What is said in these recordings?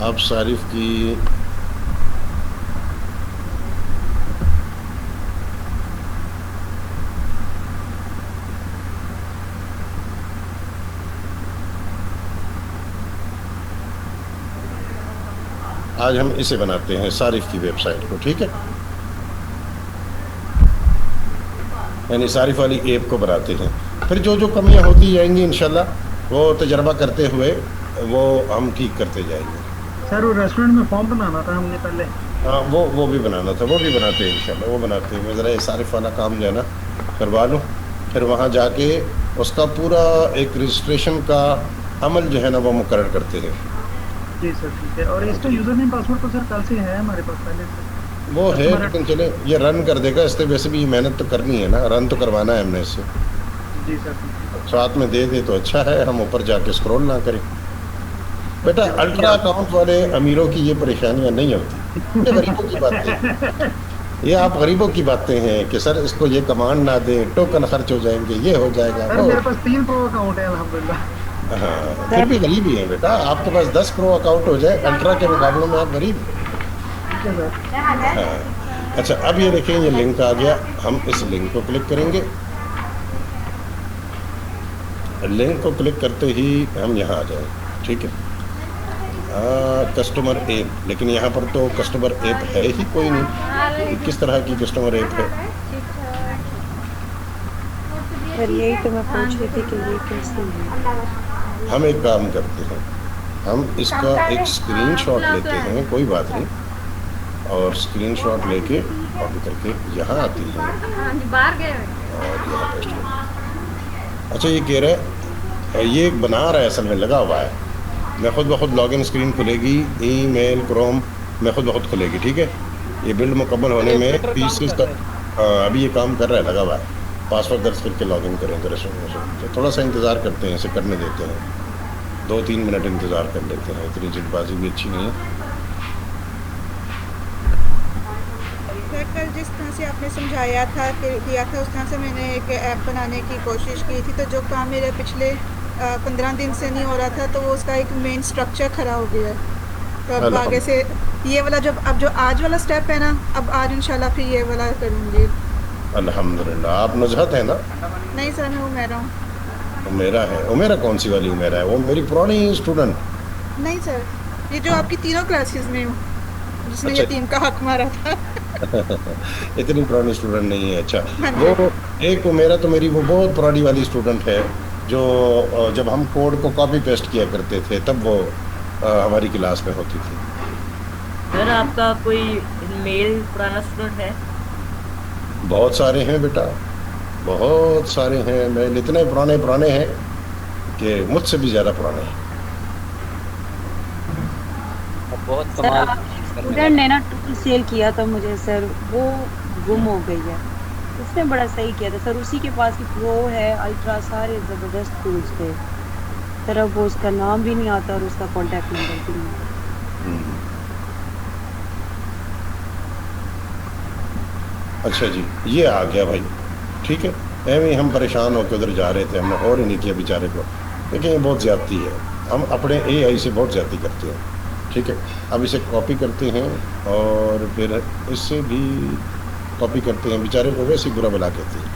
آپ صارف کی آج ہم اسے بناتے ہیں صارف کی ویب سائٹ کو، ٹھیک ہے، یعنی صارف والی ایپ کو بناتے ہیں. پھر جو جو کمیاں ہوتی جائیں گی انشاءاللہ وہ تجربہ کرتے ہوئے وہ ہم ٹھیک کرتے جائیں گے. سر وہ ریسٹورینٹ میں فارم بنانا تھا ہم نے پہلے. ہاں وہ بھی بنانا تھا، وہ بھی بناتے ہیں انشاءاللہ، وہ بناتے ہیں. میں ذرا یہ صارف والا کام جو ہے نا کروا لوں، پھر وہاں جا کے اس کا پورا ایک رجسٹریشن کا عمل جو ہے نا وہ مقرر کرتے ہیں. جی سر ٹھیک ہے. اور اس کا یوزر نیم پاسورڈ تو سر کل سے ہے ہمارے پاس پہلے سے. وہ ہے کسٹمر. لیکن چلے یہ رن کر دے گا، اس سے ویسے بھی یہ محنت تو کرنی ہے نا، رن تو کروانا ہے ہم نے اس سے. جی سر ٹھیک ہے. ساتھ میں دے دے تو اچھا ہے، ہم اوپر جا کے اسکرول نہ کریں. بیٹا اوکے الٹرا اوکے. اکاؤنٹ والے امیروں کی یہ پریشانیاں نہیں ہوتی، یہ غریبوں کی باتیں ہیں. یہ آپ غریبوں کی باتیں ہیں کہ سر اس کو یہ کمانڈ نہ دیں، ٹوکن خرچ ہو جائیں گے، یہ ہو جائے گا سر وہ. میرے پاس 3 پرو اکاؤنٹ ہے الحمدللہ. ہاں پھر بھی غریب ہی ہیں بیٹا، آپ کے پاس 10 پرو اکاؤنٹ ہو جائے الٹرا کے مقابلوں میں آپ غریب ہیں. ٹھیک ہے سر. ہاں اچھا، اب یہ دیکھیں یہ لنک آ گیا، ہم اس لنک کو کلک کریں گے. لنک کو کلک کرتے ہی ہم یہاں آ جائیں، ٹھیک ہے. کسٹمر ایپ، لیکن یہاں پر تو کسٹمر ایپ ہے ہی کوئی نہیں. یہ کس طرح کی کسٹمر ایپ ہے؟ سر یہی تو میں پوچھ رہی تھی کہ یہ کیسے ہے. ہم ایک کام کرتے ہیں، ہم اس کا ایک اسکرین شاٹ لیتے ہیں، کوئی بات نہیں، اور اسکرین شاٹ لے کے کاپی کر کے یہاں آتی ہیں اور یہاں پیسٹ کرتے. اچھا یہ کہہ رہے یہ بنا رہا ہے، اصل میں لگا ہوا ہے. میں خود بخود لاگ ان اسکرین کھلے گی، ای میل کروم میں خود بخود کھلے گی، ٹھیک ہے. یہ بلڈ مکمل ہونے میں ایمولیٹر کام 30 کر سے رہا ہے. ابھی یہ کام کر رہا ہے، لگا ہوا ہے. پاسورڈ درج کر کے لاگ ان کریں گے ریسٹورینٹ سے. تھوڑا سا انتظار کرتے ہیں، اسے کرنے دیتے ہیں، 2-3 منٹ انتظار کر لیتے ہیں، اتنی جلد بازی بھی اچھی نہیں ہے. سر کل جس طرح سے آپ نے سمجھایا تھا کہ دیا تھا اس طرح سے میں نے ایک ایپ بنانے کی کوشش کی تھی، تو جو کام میرے پچھلے 15 دن سے نہیں ہو رہا تھا تو وہ اس کا ایک مین سٹرکچر کھڑا ہو گیا ہے. تو اب آگے سے یہ والا جو آج والا سٹیپ ہے نا، اب آج انشاءاللہ پھر یہ والا کروں گی. الحمدللہ. آپ نزہت ہیں نا؟ نہیں سر میں عمیرہ ہوں. عمیرہ ہے. عمیرہ کون سی والی عمیرہ ہے؟ وہ میری پرانی اسٹوڈنٹ. نہیں سر، یہ جو آپ کی تینوں کلاسز میں ہوں، جس نے اچھا یتیم کا حق مارا تھا. اتنی پرانی اسٹوڈنٹ نہیں ہے. اچھا ہاں جی. وہ ایک عمیرہ تو میری وہ بہت پرانی والی اسٹوڈنٹ ہے، جو جب ہم کوڈ کو کاپی پیسٹ کیا کرتے تھے تب وہ ہماری کلاس میں ہوتی تھی. سر آپ کا کوئی میل پرانا اسٹوڈنٹ ہے؟ بہت سارے ہیں بیٹا، بہت سارے ہیں. میل اتنے پرانے ہیں کہ مجھ سے بھی زیادہ پرانے ہیں. بہت سر کمال آپ کی کرنے اسٹوڈنٹ نے لگا. نا ٹول سیل کیا تھا مجھے سر، وہ گم ہو گئی ہے. اس نے بڑا صحیح کیا تھا سر، اسی کے پاس کی پرو ہے، الٹرا، سارے زبردست ٹولز تھے سر. اب وہ اس کا نام بھی نہیں آتا اور اس کا کانٹیکٹ نمبر بھی نہیں آتا. اچھا جی یہ آ گیا بھائی، ٹھیک ہے. ایویں ہم پریشان ہو کے ادھر جا رہے تھے، ہم نے اور ہی نہیں کیا بیچارے کو. لیکن یہ بہت زیادتی ہے، ہم اپنے اے آئی سے بہت زیادتی کرتے ہیں، ٹھیک ہے. اب اسے کاپی کرتے ہیں اور پھر اس سے بھی کاپی کرتے ہیں، بیچارے کو ویسے برا بلا کہتے ہیں.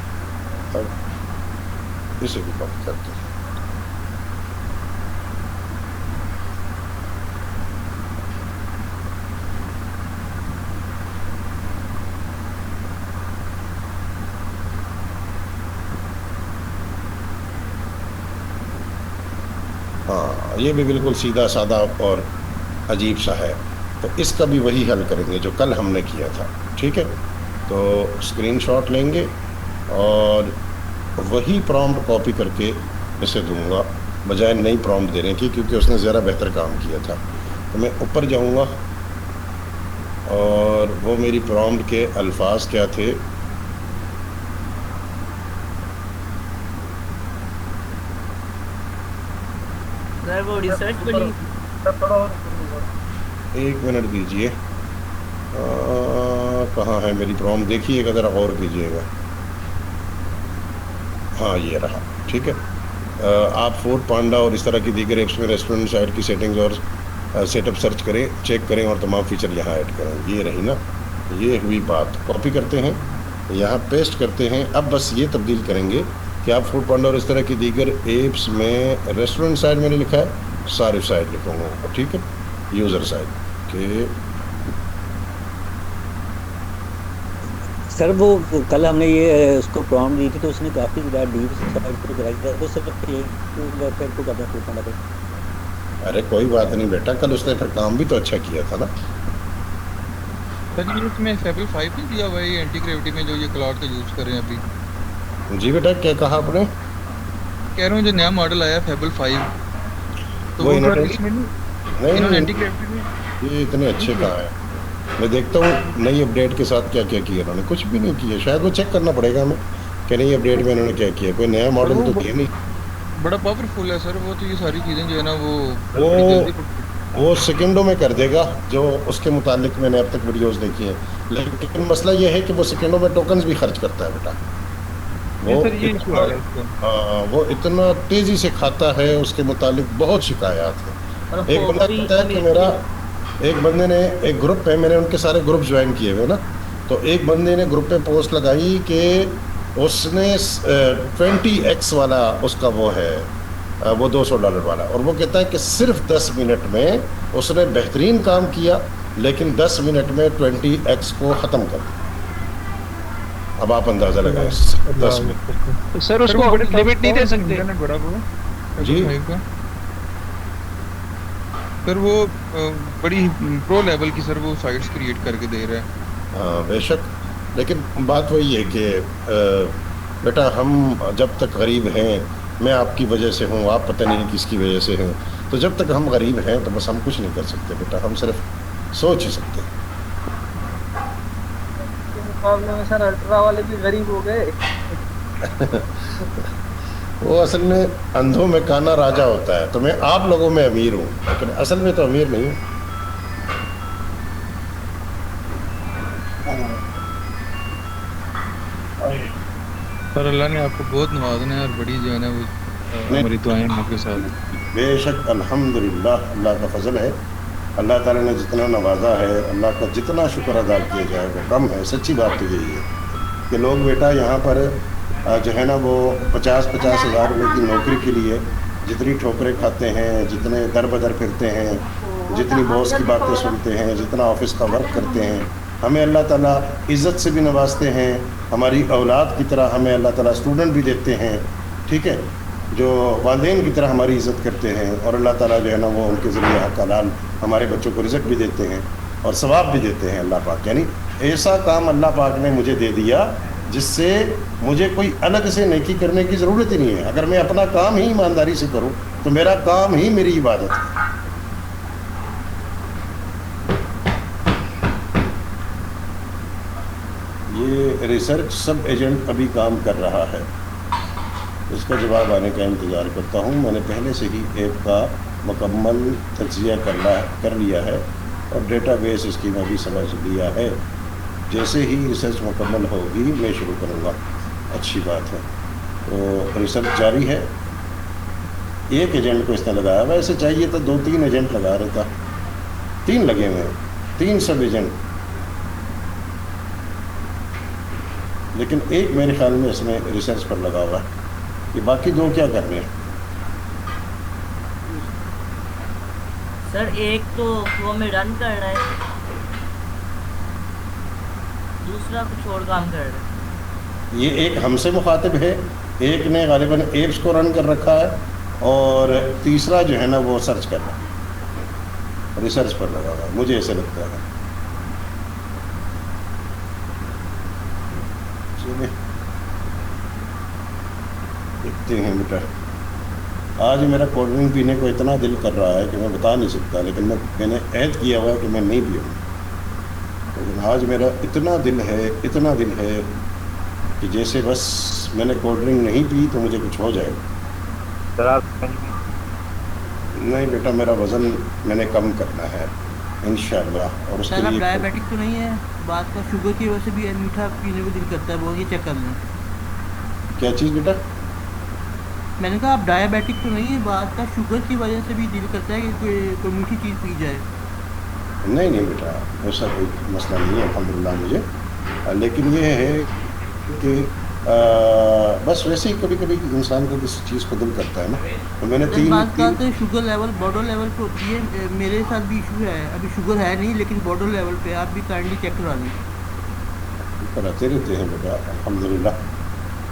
اب اسے بھی کاپی کرتے ہیں. ہاں یہ بھی بالکل سیدھا سادہ اور عجیب سا ہے، تو اس کا بھی وہی حل کریں گے جو کل ہم نے کیا تھا، ٹھیک ہے. تو اسکرین شاٹ لیں گے اور وہی پرامپٹ کاپی کر کے اسے دوں گا، بجائے نئی پرامپٹ دینے کی، کیونکہ اس نے زیادہ بہتر کام کیا تھا. تو میں اوپر جاؤں گا اور وہ میری پرامپٹ کے الفاظ کیا تھے. سر وہ ریسرچ والی. ایک منٹ دیجئے، کہاں ہے میری پرامپٹ؟ دیکھیے گا ذرا، غور کیجیے گا. ہاں یہ رہا، ٹھیک ہے. آپ فوڈ پانڈا اور اس طرح کی دیگر ایپس میں ریسٹورنٹ سائٹ کی سیٹنگز اور सेटअप सर्च करें, चेक करें और तमाम फीचर यहाँ ऐड करें। ये रही ना, ये हुई बात। कॉपी करते हैं, यहाँ पेस्ट करते हैं। अब बस ये तब्दील करेंगे कि आप फूड पांडा और इस तरह की दीगर एप्स में रेस्टोरेंट साइड मैंने लिखा है, सारिफ साइड लिखूँगा, ठीक है, यूज़र साइड के। सर वो कल हमने ये उसको प्रॉम्प्ट दी थी तो उसने काफ़ी ज़्यादा डीप साइड पर कराई था, तो सर ये वेबसाइट को करना फूड पांडा पे। अरे कोई बात नहीं बेटा, कल उसने फिर काम भी तो अच्छा किया था ना। सर ये इसमें फेबल 5 नहीं दिया हुआ है ये एंटी ग्रेविटी में, जो ये क्लाउड का यूज़ कर रहे हैं अभी? जी बेटा, क्या कहा आपने? कह रहा हूँ जो नया मॉडल आया फेबल 5, तो वो वो इन्होंने इसमें नहीं, नहीं इन्होंने नहीं, एंटी ग्रेविटी में ये इतने अच्छे कहा है। मैं देखता हूँ नई अपडेट के साथ क्या क्या किया इन्होंने। कुछ भी नहीं किया, शायद वो चेक करना पड़ेगा हमें कि नई अपडेट में इन्होंने क्या किया। कोई नया मॉडल तो दिया नहीं। बड़ा पावरफुल है सर वो, तो ये सारी चीज़ें जो है ना वो वो- बड़ी जल्दी put- वो सेकंडों में कर देगा, जो उसके मुतालिक मैंने अब तक वीडियोस देखी हैं। लेकिन मसला ये है कि वो सेकंडों में टोकन्स भी खर्च करता है बेटा। वो सर ये इशू आ रहा है इसका। हाँ, वो इतना तेजी से खाता है, उसके मुतालिक बहुत शिकायत है। और एक बंदा भी कहता है कि मेरा, एक बंदे ने, एक ग्रुप है, मैंने उनके सारे ग्रुप ज्वाइन किए हुए ना, तो एक बंदे ने ग्रुप पे पोस्ट लगाई कि उसने 20x वाला उसका वो है, वो $200 वाला, और वो कहता है कि सिर्फ 10 मिनट में उसने बेहतरीन काम किया, लेकिन 10 मिनट में 20x को ख़त्म कर दिया। अब आप अंदाज़ा लगाएं, 10 मिनट। सर उसको लिमिट नहीं दे सकते? इंटरनेट बड़ा वो जी। Feble 5 का सर वो बड़ी प्रो लेवल की सर वो साइट्स क्रिएट करके दे रहा है। हाँ बेशक, लेकिन बात वही है कि बेटा हम जब तक गरीब हैं, मैं आपकी वजह से हूँ, आप पता नहीं किसकी वजह से हैं, तो जब तक हम गरीब हैं तो बस हम कुछ नहीं कर सकते बेटा, हम सिर्फ सोच ही सकते हैं। मुकाबले में सर अल्ट्रा वाले भी गरीब हो गए। वो असल में अंधों में काना राजा होता है, तो मैं आप लोगों में अमीर हूँ, लेकिन असल में तो अमीर नहीं हूँ। सर अल्लाह ने आपको बहुत नवाजना है और बड़ी जो है ना वो हमारी दुआएं हैं आपके साथ। बेशक अल्हम्दुलिल्लाह, अल्लाह का फजल है। अल्लाह ताला ने जितना नवाजा है, अल्लाह का जितना शुक्र अदा किया जाए वो कम है। सच्ची बात तो यही है कि लोग बेटा यहाँ पर जो है ना वो 50-50 हज़ार रुपये की नौकरी के लिए जितनी ठोकरें खाते हैं, जितने दर बदर फिरते हैं, जितनी बॉस की बातें सुनते हैं, जितना ऑफिस का वर्क करते हैं, हमें अल्लाह ताला इज़्ज़त से भी नवाजते हैं। हमारी औलाद की तरह हमें अल्लाह ताला स्टूडेंट भी देते हैं, ठीक है, जो वालिदैन की तरह हमारी इज़्ज़त करते हैं, और अल्लाह ताला जो है ना वो उनके ज़रिए हक हलाल हमारे बच्चों को रिज़्क भी देते हैं और सवाब भी देते हैं अल्लाह पाक। यानी ऐसा काम अल्लाह पाक ने मुझे दे दिया जिससे मुझे कोई अलग से नेकी करने की ज़रूरत ही नहीं है। अगर मैं अपना काम ही ईमानदारी से करूँ तो मेरा काम ही मेरी इबादत है। ये रिसर्च सब एजेंट अभी काम कर रहा है, इसका जवाब आने का इंतज़ार करता हूँ। मैंने पहले से ही ऐप का मुकम्मल तज्ज़िया कर लिया है और डेटाबेस इसकी मैं भी समझ लिया है। जैसे ही रिसर्च मुकम्मल होगी मैं शुरू करूँगा। अच्छी बात है, तो रिसर्च जारी है। एक एजेंट को इसने लगाया, वैसे चाहिए तो 2-3 एजेंट लगा रहता, 3 लगे हुए हैं, 3 सब एजेंट, लेकिन एक मेरे ख्याल में इसमें रिसर्च पर लगा हुआ है। ये बाकी 2 क्या कर रहे हैं? सर एक तो वो में रन कर रहा है, दूसरा कुछ और काम कर रहा है। ये एक हमसे मुखातिब है, एक ने गालिबन एप्स को रन कर रखा है, और तीसरा जो है ना वो सर्च कर रहा है, रिसर्च पर लगा हुआ है, मुझे ऐसे लगता है। चलिए देखते हैं बेटा। आज मेरा कोल्ड ड्रिंक पीने को इतना दिल कर रहा है कि मैं बता नहीं सकता, लेकिन मैंने ऐद किया हुआ है कि मैं नहीं पीऊँगा। लेकिन आज मेरा इतना दिल है कि जैसे बस मैंने कोल्ड ड्रिंक नहीं पी तो मुझे कुछ हो जाएगा। नहीं बेटा, मेरा वज़न मैंने कम करना है इंशाअल्लाह, और उसके सर आप लिए डायबिटिक तो नहीं है? बात का शुगर की वजह से भी मीठा पीने को दिल करता है, वो ये चेक कर लें। क्या चीज़ बेटा? मैंने कहा आप डायबिटिक तो नहीं है, बात का शुगर की वजह से भी दिल करता है कि कोई मीठी चीज़ पी जाए। नहीं नहीं बेटा, ऐसा कोई मसला नहीं है अल्हम्दुलिल्लाह मुझे, लेकिन ये है कि बस वैसे ही कभी कभी इंसान को किसी चीज़ को दिल करता है ना, तो मैंने जब बात करते हैं शुगर लेवल बॉर्डर लेवल पे होती है, मेरे साथ भी इशू है, अभी शुगर है नहीं लेकिन बॉर्डर लेवल पे, आप भी काइंडली चेक करा लें। कराते रहते हैं बेटा अल्हम्दुलिल्लाह,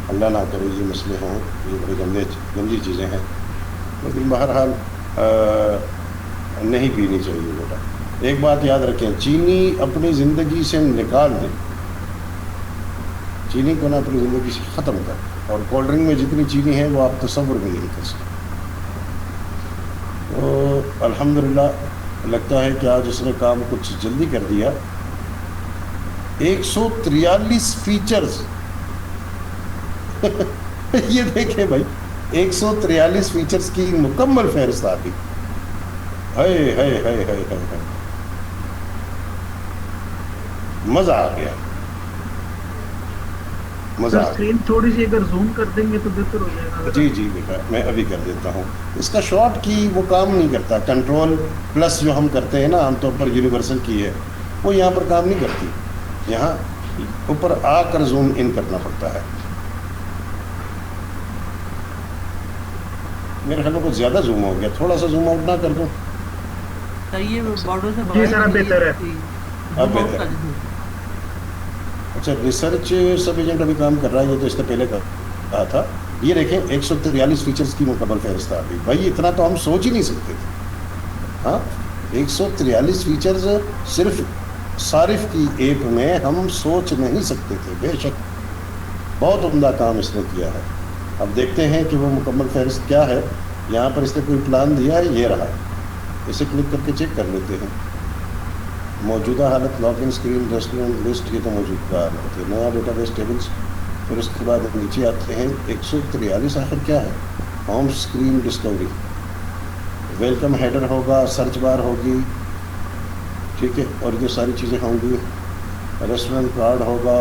अल्लाह ना करे ये मसले हों, ये बड़ी गंदी चीज़ें हैं, लेकिन बहरहाल नहीं पीनी चाहिए बेटा। एक बात याद रखें, चीनी अपनी ज़िंदगी से निकाल दें, चीनी को ना अपनी ज़िंदगी से ख़त्म कर, और कोल्ड ड्रिंक में जितनी चीनी है वो आप तसव्वुर भी नहीं कर सकते। तो अल्हम्दुलिल्लाह लगता है कि आज उसने काम कुछ जल्दी कर दिया। 143 फीचर्स ये देखें भाई, 143 फीचर्स की मुकम्मल फहरिस्त आ गई। है मज़ा आ गया, मज़ा आ गया। स्क्रीन थोड़ी सी अगर जूम कर देंगे तो बेहतर हो जाएगा। जी जी बेटा, मैं अभी कर देता हूँ। इसका शॉर्ट की वो काम नहीं करता, कंट्रोल प्लस जो हम करते हैं ना आमतौर पर यूनिवर्सल की है, वो यहाँ पर काम नहीं करती। यहाँ ऊपर आकर जूम इन करना पड़ता है। मेरे ख्याल में कुछ ज़्यादा जूम हो गया, थोड़ा सा जूम आउट ना कर दूँ? सर ये बॉर्डर से जी सर, अब बेहतर है। अब बेहतर है। अच्छा, रिसर्च सब एजेंट अभी काम कर रहा है, ये तो इससे पहले कहा था। ये देखें 143 फीचर्स की मुकम्मल फहरिस्त आ गई। भाई इतना तो हम सोच ही नहीं सकते थे। हाँ, 143 फीचर्स सिर्फ सारिफ की ऐप में हम सोच नहीं सकते थे। बेशक बहुत उम्दा काम इसने किया है। अब देखते हैं कि वो मुकम्मल फहरिस्त क्या है। यहाँ पर इसने कोई प्लान दिया है, ये रहा, इसे क्लिक करके चेक कर लेते हैं। मौजूदा हालत, लॉगिन स्क्रीन, रेस्टोरेंट लिस्ट, ये तो मौजूदा हालत है। नया डेटाबेस टेबल्स, फिर उसके बाद नीचे आते हैं 143 आखिर क्या है। Home screen discovery, welcome header होगा, सर्च बार होगी, ठीक है, और ये सारी चीज़ें होंगी। रेस्टोरेंट कार्ड होगा,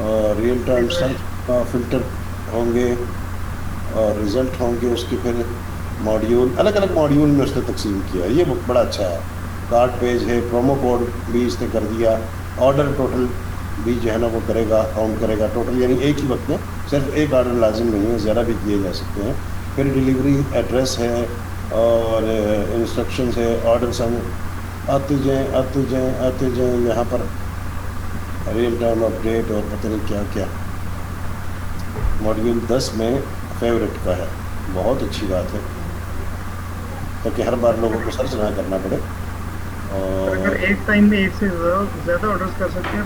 और रियल टाइम सर्च का फिल्टर होंगे, और रिज़ल्ट होंगे उसके। फिर मॉड्यूल, अलग अलग मॉड्यूल में उसने तकसीम किया, ये बड़ा अच्छा है। कार्ड पेज है, प्रोमो कोड भी इसने कर दिया, ऑर्डर टोटल भी जो है ना वो करेगा, काउंट करेगा टोटल, यानी एक ही वक्त में सिर्फ एक ऑर्डर लाजिम नहीं है, ज़्यादा भी किए जा सकते हैं। फिर डिलीवरी एड्रेस है, और इंस्ट्रक्शंस है, ऑर्डर सब आते जाएँ यहाँ पर रियल टाइम अपडेट और पता नहीं क्या क्या। मॉड्यूल 10 में फेवरेट का है, बहुत अच्छी बात है, ताकि हर बार लोगों को सर्च ना करना पड़े। और अगर एक टाइम में एक से ज़्यादा ऑर्डर्स कर सकते हैं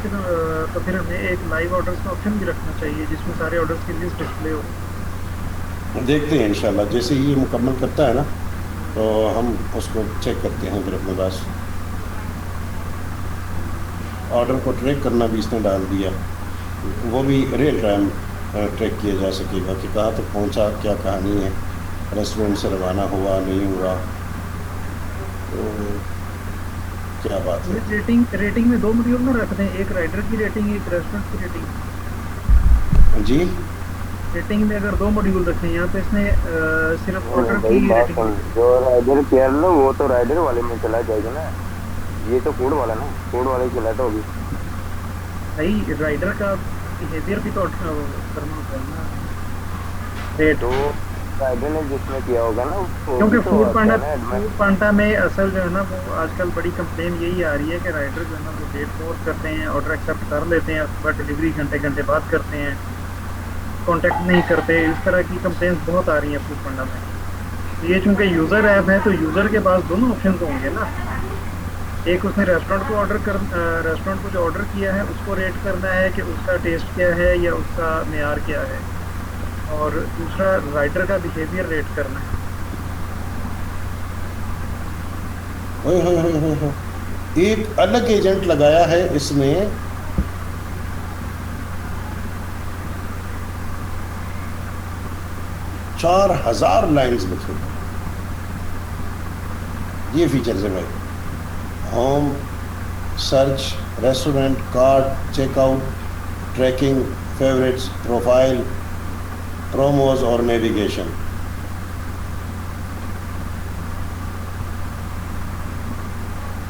तो फिर हमें एक लाइव ऑर्डर्स का ऑप्शन भी रखना चाहिए, जिसमें सारे ऑर्डर्स की लिस्ट डिस्प्ले हो। देखते हैं इंशाल्लाह, जैसे ही ये मुकम्मल करता है ना तो हम उसको चेक करते हैं। फिर अपने पास ऑर्डर को ट्रैक करना भी इसने डाल दिया, वो भी रियल टाइम ट्रैक किया जा सकेगा कि कहाँ तक पहुँचा, क्या कहानी है, रेस्टोरेंट से रवाना हुआ नहीं हुआ, तो क्या बात है। रेटिंग में 2 मॉड्यूल में रख दें, एक राइडर की रेटिंग, एक रेस्टोरेंट की रेटिंग। जी, रेटिंग में अगर 2 मॉड्यूल रखें, यहाँ पे इसने सिर्फ ऑर्डर की रेटिंग। जो राइडर केयर लो वो तो राइडर वाले में चला जाएगा ना, ये तो फूड वाला ना, फूड वाला ही चला तो होगी भाई। राइडर का बिहेवियर भी तो करना होता है ना, रेट तो राइडर ने जिसमें किया होगा ना, क्योंकि फूड पांडा में असल जो है ना वो आजकल बड़ी कंप्लेन यही आ रही है कि राइडर जो है ना वो डेट फोर्स करते हैं, ऑर्डर एक्सेप्ट कर लेते हैं, बट डिलीवरी घंटे बाद करते हैं, कांटेक्ट नहीं करते। इस तरह की कंप्लेन बहुत आ रही हैं फूड पांडा में। ये चूँकि यूज़र ऐप है तो यूज़र के पास दोनों ऑप्शन होंगे ना, एक उसने रेस्टोरेंट को जो ऑर्डर किया है उसको रेट करना है कि उसका टेस्ट क्या है या उसका मेयार क्या है, और दूसरा राइडर का बिहेवियर रेट करना है। एक अलग एजेंट लगाया है इसने, चार 4000 लाइन्स लिखे। ये फीचर्स है भाई, home, search, restaurant, card, checkout, tracking, favourites, profile, Chrome OS और नेविगेशन।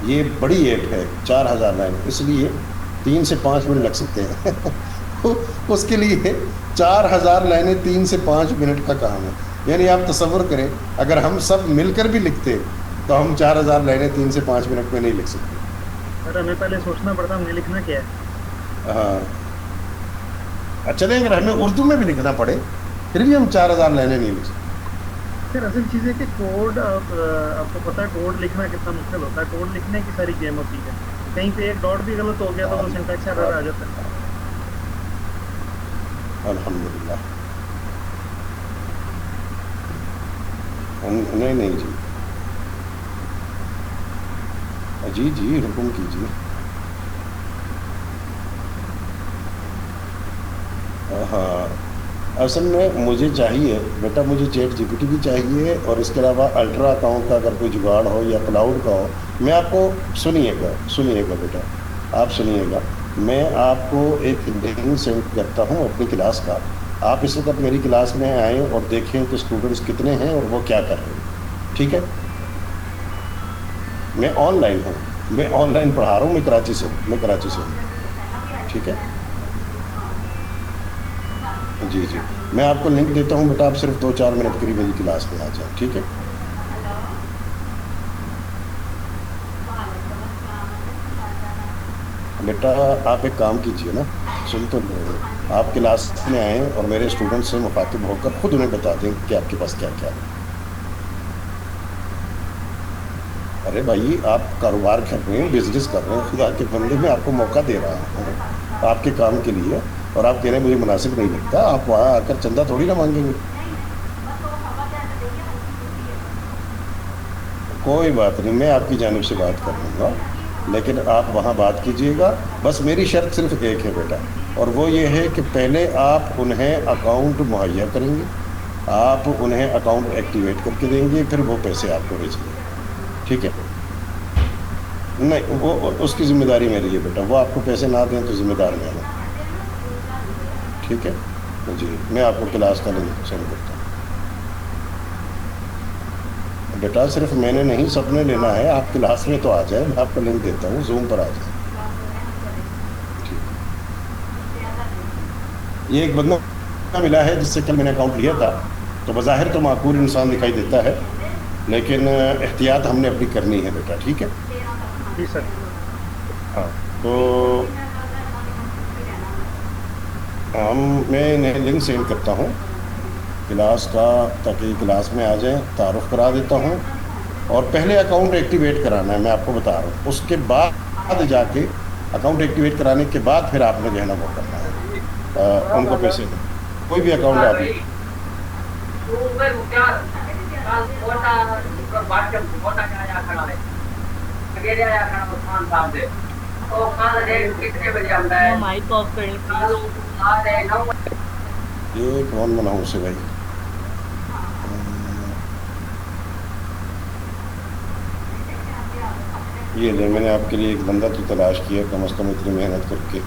ये बड़ी ऐप है, 4000 लाइन, इसलिए 3 से 5 मिनट लग सकते हैं तो उसके लिए 4000 लाइनें 3 से 5 मिनट का काम है। यानी आप तसव्वुर करें, अगर हम सब मिलकर भी लिखते तो हम 4000 लाइनें 3 से 5 मिनट में नहीं लिख सकते। सर हमें पहले सोचना पड़ता हमें लिखना क्या है। हाँ, अच्छा नहीं, अगर हमें उर्दू में भी लिखना पड़े फिर भी हम 4000 लाइनें नहीं लिख सकते। सर असल चीज़ है कि कोड आपको पता है कोड लिखना कितना मुश्किल होता है। कोड लिखने की सारी गेम होती है, कहीं पे एक डॉट भी गलत हो गया तो वो सिंटैक्स एरर आ जाता है। अल्हम्दुलिल्लाह। नहीं नहीं जी, जी जी हुक्म कीजिए। हाँ, असल में मुझे चाहिए बेटा, मुझे चैट जीपीटी भी चाहिए और इसके अलावा अल्ट्रा अकाउंट का अगर कोई जुगाड़ हो या क्लाउड का हो। मैं आपको सुनिएगा बेटा, आप सुनिएगा, मैं आपको एक लिंक सेंड करता हूँ अपनी क्लास का। आप इस वक्त मेरी क्लास में आएँ और देखें कि स्टूडेंट्स कितने हैं और वो क्या कर रहे हैं। ठीक है, मैं ऑनलाइन हूँ, मैं ऑनलाइन पढ़ा रहा हूँ, मैं कराची से हूँ। ठीक है जी जी, मैं आपको लिंक देता हूँ बेटा, आप सिर्फ 2-4 मिनट करीब मेरी क्लास में आ जाए। ठीक है, बेटा आप एक काम कीजिए ना, सुन तो लो, आप क्लास में आएँ और मेरे स्टूडेंट से मुखातिब होकर खुद उन्हें बता दें कि आपके पास क्या क्या है। अरे भाई, आप कारोबार कर रहे हैं, बिजनेस कर रहे हैं, खुदा के बंदे में आपको मौका दे रहा हूँ आपके काम के लिए, और आप कह रहे हैं मुझे मुनासिब नहीं लगता। आप वहाँ आकर चंदा थोड़ी ना मांगेंगे। कोई बात नहीं, मैं आपकी जानिब से बात कर लूँगा, लेकिन आप वहाँ बात कीजिएगा। बस मेरी शर्त सिर्फ एक है बेटा, और वो ये है कि पहले आप उन्हें अकाउंट मुहैया करेंगे, आप उन्हें अकाउंट एक्टिवेट करके देंगे, फिर वो पैसे आपको भेजेंगे। ठीक है, नहीं वो उसकी ज़िम्मेदारी मेरी है बेटा, वो आपको पैसे ना दें तो ज़िम्मेदार मैं हूँ। ठीक है जी, मैं आपको क्लास का लिंक सेंड करता हूँ बेटा। सिर्फ मैंने नहीं, सबने लेना है। आप क्लास में तो आ जाए, मैं आपको लिंक देता हूँ, जूम पर आ जाए। ठीक, ये एक बंदा मिला है जिससे कल मैंने अकाउंट लिया था, तो बज़ाहिर तो माकूल इंसान दिखाई देता है, लेकिन एहतियात हमने अपनी करनी है बेटा। ठीक है जी सर। हाँ, तो मैं इन्हें लिंक सेंड करता हूँ क्लास का, ताकि क्लास में आ जाएं, तारुफ करा देता हूँ। और पहले अकाउंट एक्टिवेट कराना है, मैं आपको बता रहा हूँ। उसके बाद जाके अकाउंट एक्टिवेट कराने के बाद फिर आपने जो है ना वो करना है, उनको पैसे दें, कोई भी अकाउंट आप माइक ऑफ करें प्लीज। ये कौन बनाऊँ से भाई? ये ले, मैंने आपके लिए एक बंदा तो तलाश किया, कम से कम इतनी मेहनत करके।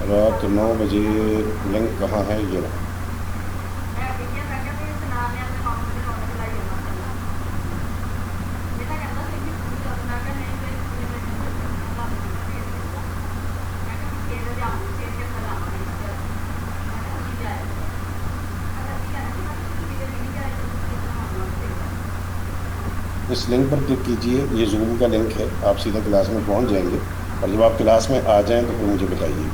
रात 9 बजे लिंक कहाँ है? ये रहा। इस लिंक पर क्लिक कीजिए, ये जूम का लिंक है, आप सीधा क्लास में पहुंच जाएंगे, और जब आप क्लास में आ जाएं तो फिर मुझे बताइए।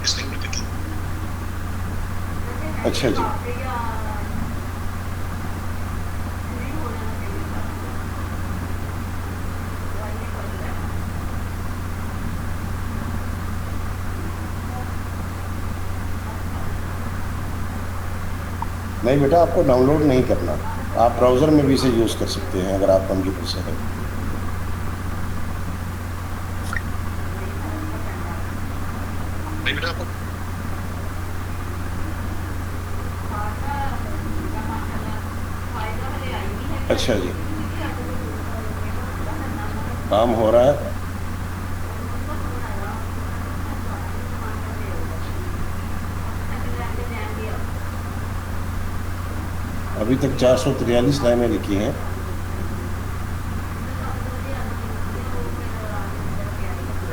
इस लिंक पर क्लिक। अच्छा जी, नहीं बेटा, आपको डाउनलोड नहीं करना, आप ब्राउज़र में भी इसे यूज़ कर सकते हैं अगर आप कंप्यूटर से हैं। नहीं बेटा, आपको अच्छा जी, काम हो रहा है। अभी तक 443 लाइनें लिखी हैं।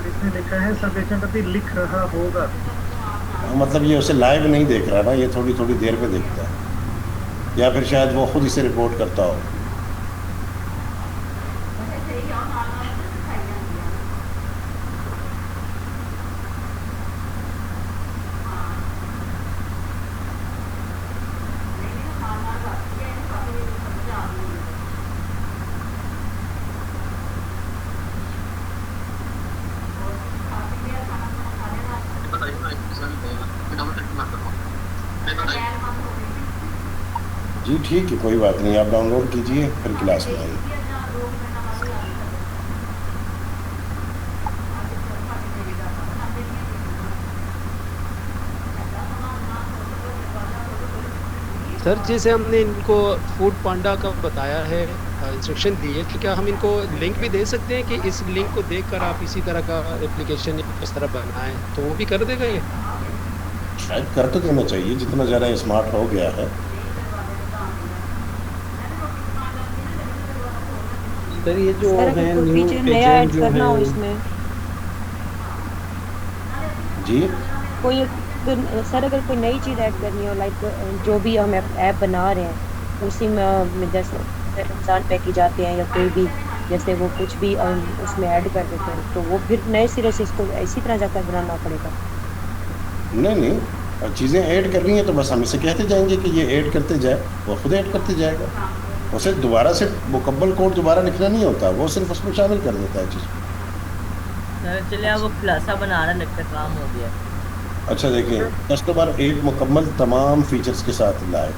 इसमें लिखा है सर्वेक्षणपति लिख रहा होगा। मतलब ये उसे लाइव नहीं देख रहा ना, ये थोड़ी थोड़ी देर पे देखता है, या फिर शायद वो खुद इसे रिपोर्ट करता हो। जी ठीक है, कोई बात नहीं, आप डाउनलोड कीजिए फिर क्लास में आइए। सर जैसे हमने इनको फूड पांडा का बताया है, इंस्ट्रक्शन दी है, तो क्या हम इनको लिंक भी दे सकते हैं कि इस लिंक को देखकर आप इसी तरह का एप्लीकेशन इस तरह बनाएं, तो वो भी कर देगा ये? शायद कर तो देना चाहिए, जितना ज़्यादा स्मार्ट हो गया है। सर ये जो सर है अगर कोई न्यू फीचर नया एजेंट ऐड जो करना हो है, इसमें जी कोई सर अगर कोई नई चीज़ ऐड करनी हो, लाइक जो भी हम ऐप बना रहे हैं उसी में जैसे रमज़ान पे की जाते हैं या कोई भी, जैसे वो कुछ भी उसमें ऐड कर देते हैं, तो वो फिर नए सिरे से इसको इसी तरह जाकर बनाना पड़ेगा? नहीं नहीं, चीज़ें ऐड करनी है तो बस हम इसे कहते जाएंगे कि ये ऐड करते जाए, वो खुद ऐड करते जाएगा। उसे दोबारा से मुकम्मल कोड दोबारा लिखना नहीं होता, वो सिर्फ उसमें शामिल कर देता है चीज़। सर चलिए अब वो खुलासा बनाना लगता है, काम हो गया। अच्छा देखिए, कस्टमर एक मुकम्मल तमाम फीचर्स के साथ लाए,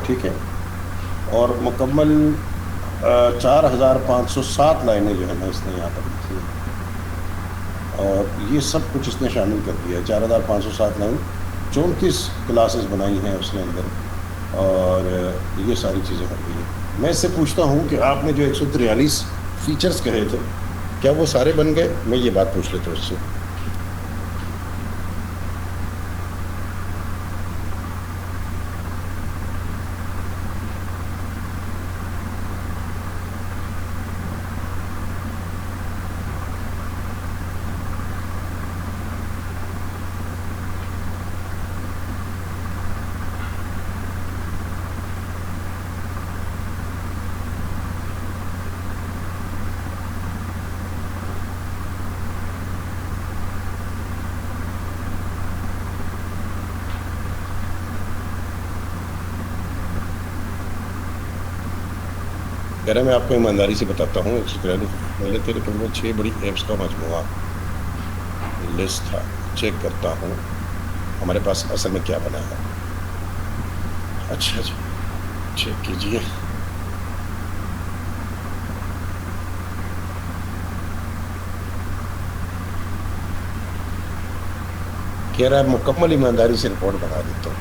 ठीक है, और मुकम्मल 4507 लाइनें जो है ना इसने यहाँ पर लिखी है, और ये सब कुछ इसने शामिल कर दिया है। 4507 लाइन, 34 क्लासेस बनाई हैं उसने अंदर, और ये सारी चीज़ें हो गई हैं। मैं इससे पूछता हूँ कि आपने जो 143 फीचर्स कहे थे, क्या वो सारे बन गए? मैं ये बात पूछ लेता हूँ उससे। कह रहा मैं आपको ईमानदारी से बताता हूँ, पहले तेरे कमरे 6 बड़ी ऐप्स का मजमुआ लिस्ट था, चेक करता हूँ हमारे पास असल में क्या बना है। अच्छा जी, चेक कीजिए। कह रहा है मुकम्मल ईमानदारी से रिपोर्ट बना देता हूँ।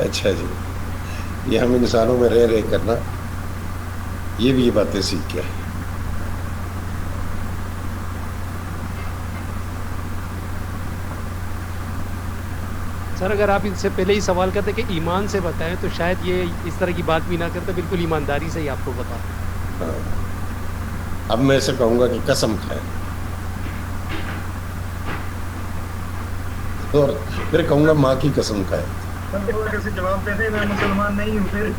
अच्छा जी, ये हम इंसानों में रह रह करना ये भी ये बातें सीख गया। सर अगर आप इनसे पहले ही सवाल करते कि ईमान से बताएं तो शायद ये इस तरह की बात भी ना करते, बिल्कुल ईमानदारी से ही आपको बता। हाँ। अब मैं ऐसे कहूँगा कि कसम खाए, और फिर कहूँगा माँ की कसम खाए। कैसे जवाब देते, मैं मुसलमान नहीं हूँ फिर।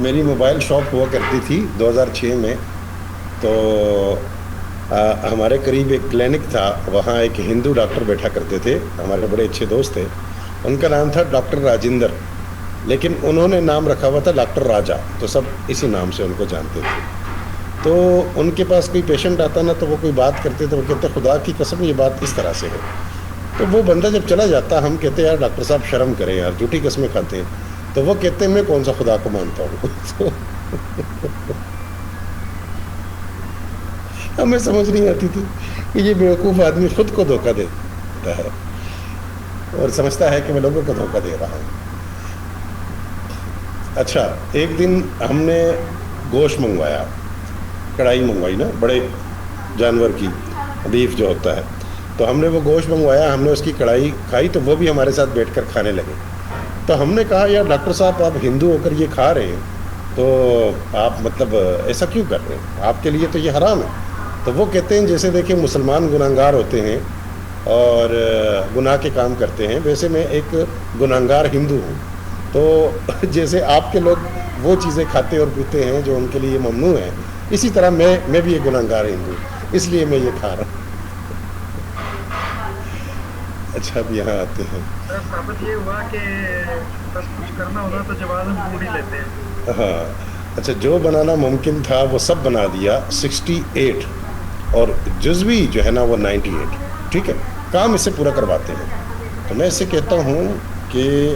मेरी मोबाइल शॉप हुआ करती थी 2006 में, तो हमारे करीब एक क्लिनिक था, वहाँ एक हिंदू डॉक्टर बैठा करते थे, हमारे बड़े अच्छे दोस्त थे। उनका नाम था डॉक्टर राजेंद्र, लेकिन उन्होंने नाम रखा हुआ था डॉक्टर राजा, तो सब इसी नाम से उनको जानते थे। तो उनके पास कोई पेशेंट आता ना, तो वो कोई बात करते तो वो कहते खुदा की कसम ये बात इस तरह से है। तो वो बंदा जब चला जाता, हम कहते यार डॉक्टर साहब शर्म करें यार, झूठी कस्में खाते हैं। तो वो कहते हैं मैं कौन सा खुदा को मानता हूँ। तो हमें समझ नहीं आती थी कि ये बेवकूफ़ आदमी खुद को धोखा देता है और समझता है कि मैं लोगों को धोखा दे रहा हूँ। अच्छा, एक दिन हमने गोश्त मंगवाया, कढ़ाई मंगवाई ना, बड़े जानवर की बीफ जो होता है, تو ہم نے وہ گوشت منگوایا, ہم نے اس کی کڑھائی کھائی, تو وہ بھی ہمارے ساتھ بیٹھ کر کھانے لگے. تو ہم نے کہا یار ڈاکٹر صاحب آپ ہندو ہو کر یہ کھا رہے ہیں تو آپ مطلب ایسا کیوں کر رہے ہیں, آپ کے لیے تو یہ حرام ہے. تو وہ کہتے ہیں جیسے دیکھیں مسلمان گناہگار ہوتے ہیں اور گناہ کے کام کرتے ہیں, ویسے میں ایک گناہگار ہندو ہوں. تو جیسے آپ کے لوگ وہ چیزیں کھاتے اور پیتے ہیں جو ان کے لیے ممنوع ہیں, اسی طرح میں بھی ایک گناہگار ہندو ہوں, اس لیے میں یہ کھا رہا ہوں. اچھا اب یہاں آتے ہیں. سر ثابت یہ ہوا کہ بس کچھ کرنا ہونا تو جواز ہم ڈھونڈ ہی لیتے ہیں. ہاں اچھا, جو بنانا ممکن تھا وہ سب بنا دیا 68 اور جزوی جو ہے نا وہ 98. ٹھیک ہے, کام اس سے پورا کرواتے ہیں. تو میں اس سے کہتا ہوں کہ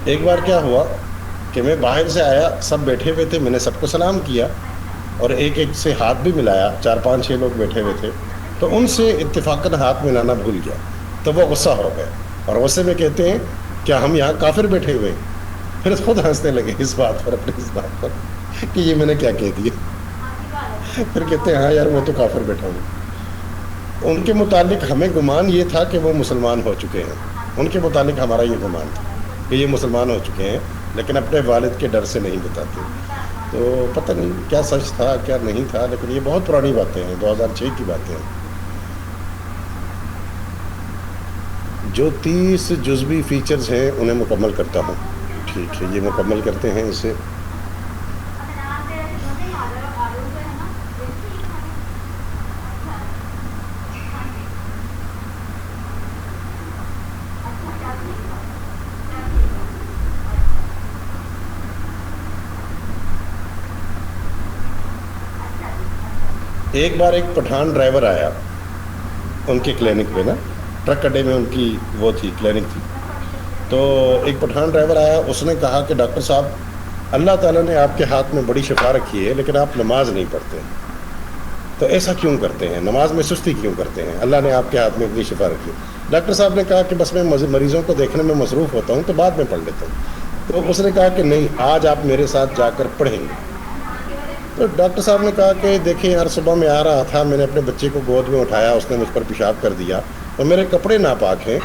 ایک بار کیا ہوا کہ میں باہر سے آیا, سب بیٹھے ہوئے تھے, میں نے سب کو سلام کیا اور ایک ایک سے ہاتھ بھی ملایا, 4-5-6 لوگ بیٹھے ہوئے تھے. تو ان سے اتفاقاً ہاتھ ملانا بھول گیا, تو وہ غصہ ہو گئے اور غصے میں کہتے ہیں کیا ہم یہاں کافر بیٹھے ہوئے ہیں. پھر خود ہنسنے لگے اس بات پر, اپنے اس بات پر کہ یہ میں نے کیا کہہ دیا. پھر کہتے ہیں ہاں یار میں تو کافر بیٹھا ہوں. ان کے متعلق ہمیں گمان یہ تھا کہ وہ مسلمان ہو چکے ہیں, ان کے متعلق ہمارا یہ گمان تھا کہ یہ مسلمان ہو چکے ہیں, لیکن اپنے والد کے ڈر سے نہیں بتاتے. تو پتہ نہیں کیا سچ تھا کیا نہیں تھا, لیکن یہ بہت پرانی باتیں ہیں, 2006 کی باتیں ہیں. جو 30 جزوی فیچرز ہیں انہیں مکمل کرتا ہوں. ٹھیک ہے, یہ مکمل کرتے ہیں اسے. ایک بار ایک پٹھان ڈرائیور آیا ان کے کلینک پہ نا, ٹرک اڈے میں ان کی وہ تھی کلینک تھی. تو ایک پٹھان ڈرائیور آیا, اس نے کہا کہ ڈاکٹر صاحب اللہ تعالیٰ نے آپ کے ہاتھ میں بڑی شفا رکھی ہے لیکن آپ نماز نہیں پڑھتے, تو ایسا کیوں کرتے ہیں, نماز میں سستی کیوں کرتے ہیں, اللہ نے آپ کے ہاتھ میں اتنی شفا رکھی ہے. ڈاکٹر صاحب نے کہا کہ بس میں مریضوں کو دیکھنے میں مصروف ہوتا ہوں تو بعد میں پڑھ لیتا ہوں. تو اس نے کہا کہ نہیں, آج آپ میرے ساتھ جا کر پڑھیں گے. تو ڈاکٹر صاحب نے کہا کہ دیکھیں یار صبح میں آ رہا تھا, میں نے اپنے بچے کو گود میں اٹھایا, اس نے مجھ پر پیشاب کر دیا اور میرے کپڑے ناپاک ہیں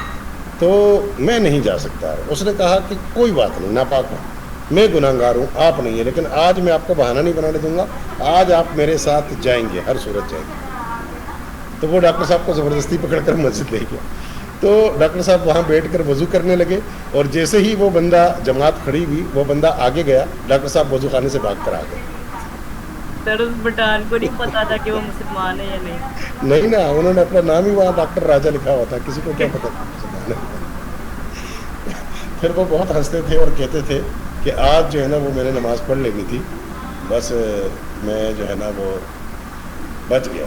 تو میں نہیں جا سکتا. اس نے کہا کہ کوئی بات نہیں, ناپاک ہوں, میں گناہگار ہوں, آپ نہیں ہیں, لیکن آج میں آپ کو بہانہ نہیں بنانے دوں گا, آج آپ میرے ساتھ جائیں گے, ہر صورت جائیں گے. تو وہ ڈاکٹر صاحب کو زبردستی پکڑ کر مسجد لے گیا. تو ڈاکٹر صاحب وہاں بیٹھ کر وضو کرنے لگے اور جیسے ہی وہ بندہ جماعت کھڑی ہوئی, وہ بندہ آگے گیا, ڈاکٹر صاحب وضو خانے سے بھاگ کر آ گئے. سر اس پٹھان کو نہیں پتا تھا کہ وہ مسلمان ہے یا نہیں. نہیں نا, انہوں نے اپنا نام ہی وہاں ڈاکٹر راجہ لکھا ہوا تھا, کسی کو کیا پتا تھا. پھر وہ بہت ہنستے تھے اور کہتے تھے کہ آج جو ہے نا وہ میں نے نماز پڑھ لینی تھی, بس میں جو ہے نا وہ بچ گیا.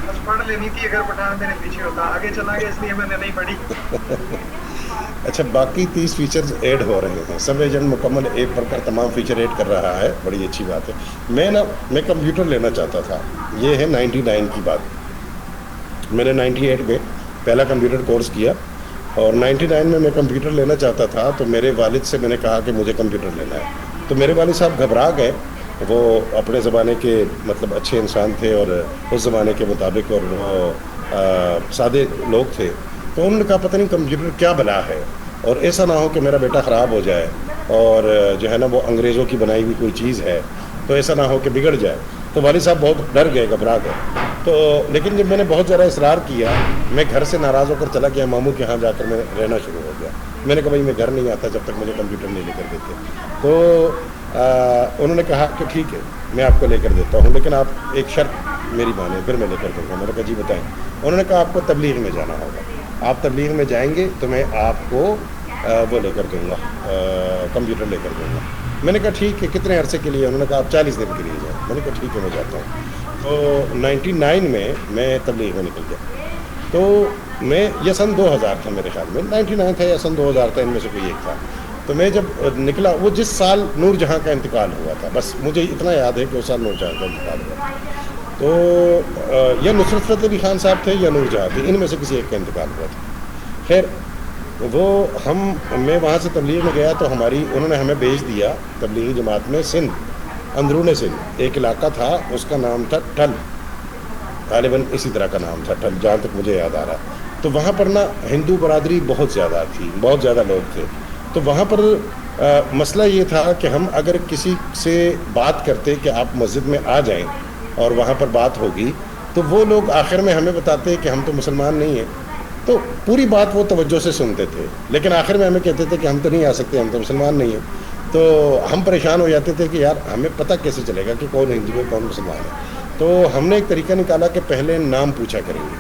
بس پڑھ لینی تھی اگر پٹھان میرے پیچھے ہوتا, آگے چلا گیا اس لیے میں نے نہیں پڑھی. اچھا, باقی 30 فیچرز ایڈ ہو رہے ہیں. سب ایجنٹ مکمل ایک پر کر تمام فیچر ایڈ کر رہا ہے, بڑی اچھی بات ہے. میں کمپیوٹر لینا چاہتا تھا, یہ ہے 99 کی بات. میں نے 98 میں پہلا کمپیوٹر کورس کیا اور 99 میں کمپیوٹر لینا چاہتا تھا. تو میرے والد سے میں نے کہا کہ مجھے کمپیوٹر لینا ہے. تو میرے والد صاحب گھبرا گئے, وہ اپنے زمانے کے مطلب اچھے انسان تھے اور اس زمانے کے مطابق اور وہ سادے لوگ تھے. تو انہوں نے کہا پتہ نہیں کمپیوٹر کیا بلا ہے, اور ایسا نہ ہو کہ میرا بیٹا خراب ہو جائے اور جو ہے نا وہ انگریزوں کی بنائی ہوئی کوئی چیز ہے, تو ایسا نہ ہو کہ بگڑ جائے. تو والد صاحب بہت ڈر گئے, گھبرا گئے. تو لیکن جب میں نے بہت زیادہ اصرار کیا, میں گھر سے ناراض ہو کر چلا گیا ماموں کے یہاں, جا کر میں رہنا شروع ہو گیا. میں نے کہا بھائی میں گھر نہیں آتا جب تک مجھے کمپیوٹر نہیں لے کر دیتے. تو انہوں نے کہا کہ ٹھیک ہے میں آپ کو لے کر دیتا ہوں, لیکن آپ ایک شرط میری مانیں, پھر میں لے کر دوں گا. میں نے کہا جی بتائیں. انہوں نے کہا آپ کو تبلیغ میں جانا ہوگا, آپ تبلیغ میں جائیں گے تو میں آپ کو وہ لے کر دوں گا, کمپیوٹر لے کر دوں گا. میں نے کہا ٹھیک ہے, کتنے عرصے کے لیے؟ انہوں نے کہا آپ 40 دن کے لیے جائیں. میں نے کہا ٹھیک ہے میں جاتا ہوں. تو 99 میں تبلیغ میں نکل گیا. تو میں یہ سن 2000 تھا میرے خیال میں, 99 تھا یا سن 2000 تھا, ان میں سے کوئی ایک تھا. تو میں جب نکلا، وہ جس سال نور جہاں کا انتقال ہوا تھا، بس مجھے اتنا یاد ہے کہ اس سال نور جہاں کا انتقال ہوا، تو یا نصرت فتح علی خان صاحب تھے یا نور جہاں تھے، ان میں سے کسی ایک کا انتقال ہوا تھا. خیر وہ میں وہاں سے تبلیغ میں گیا تو انہوں نے ہمیں بھیج دیا تبلیغی جماعت میں سندھ، اندرون سندھ ایک علاقہ تھا، اس کا نام تھا ٹھل، غالباً اسی طرح کا نام تھا ٹھل جہاں تک مجھے یاد آ رہا ہے. تو وہاں پر نا ہندو برادری بہت زیادہ تھی، بہت زیادہ لوگ تھے. تو وہاں پر مسئلہ یہ تھا کہ ہم اگر کسی سے بات کرتے کہ آپ مسجد میں آ جائیں اور وہاں پر بات ہوگی، تو وہ لوگ آخر میں ہمیں بتاتے کہ ہم تو مسلمان نہیں ہیں. تو پوری بات وہ توجہ سے سنتے تھے، لیکن آخر میں ہمیں کہتے تھے کہ ہم تو نہیں آ سکتے، ہم تو مسلمان نہیں ہیں. تو ہم پریشان ہو جاتے تھے کہ یار ہمیں پتہ کیسے چلے گا کہ کون ہندو ہے کون مسلمان ہے. تو ہم نے ایک طریقہ نکالا کہ پہلے نام پوچھا کریں گے،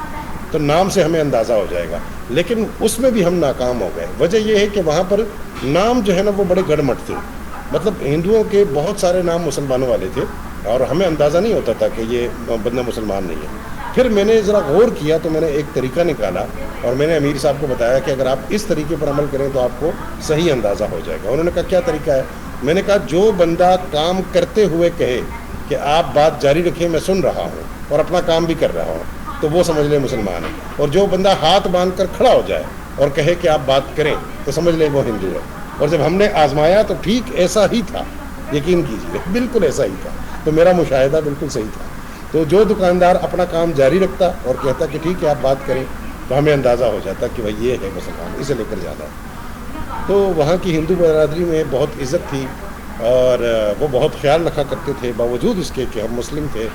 تو نام سے ہمیں اندازہ ہو جائے گا. لیکن اس میں بھی ہم ناکام ہو گئے. وجہ یہ ہے کہ وہاں پر نام جو ہے نا وہ بڑے گڑمٹ تھے، مطلب ہندوؤں کے بہت سارے نام مسلمانوں والے تھے اور ہمیں اندازہ نہیں ہوتا تھا کہ یہ بندہ مسلمان نہیں ہے. پھر میں نے ذرا غور کیا تو میں نے ایک طریقہ نکالا اور میں نے امیر صاحب کو بتایا کہ اگر آپ اس طریقے پر عمل کریں تو آپ کو صحیح اندازہ ہو جائے گا. انہوں نے کہا کیا طریقہ ہے؟ میں نے کہا جو بندہ کام کرتے ہوئے کہے کہ آپ بات جاری رکھیں میں سن رہا ہوں اور اپنا کام بھی کر رہا ہوں تو وہ سمجھ لیں مسلمان ہے. اور جو بندہ ہاتھ باندھ کر کھڑا ہو جائے اور کہے کہ آپ بات کریں تو سمجھ لیں وہ ہندو ہے. اور جب ہم نے آزمایا تو ٹھیک ایسا ہی تھا، یقین کیجیے بالکل ایسا ہی تھا. تو میرا مشاہدہ بالکل صحیح تھا. تو جو دکاندار اپنا کام جاری رکھتا اور کہتا کہ ٹھیک ہے آپ بات کریں تو ہمیں اندازہ ہو جاتا کہ بھائی یہ ہے مسلمان، اسے لے کر جانا. تو وہاں کی ہندو برادری میں بہت عزت تھی اور وہ بہت خیال رکھا کرتے تھے، باوجود اس کے کہ ہم مسلم تھے.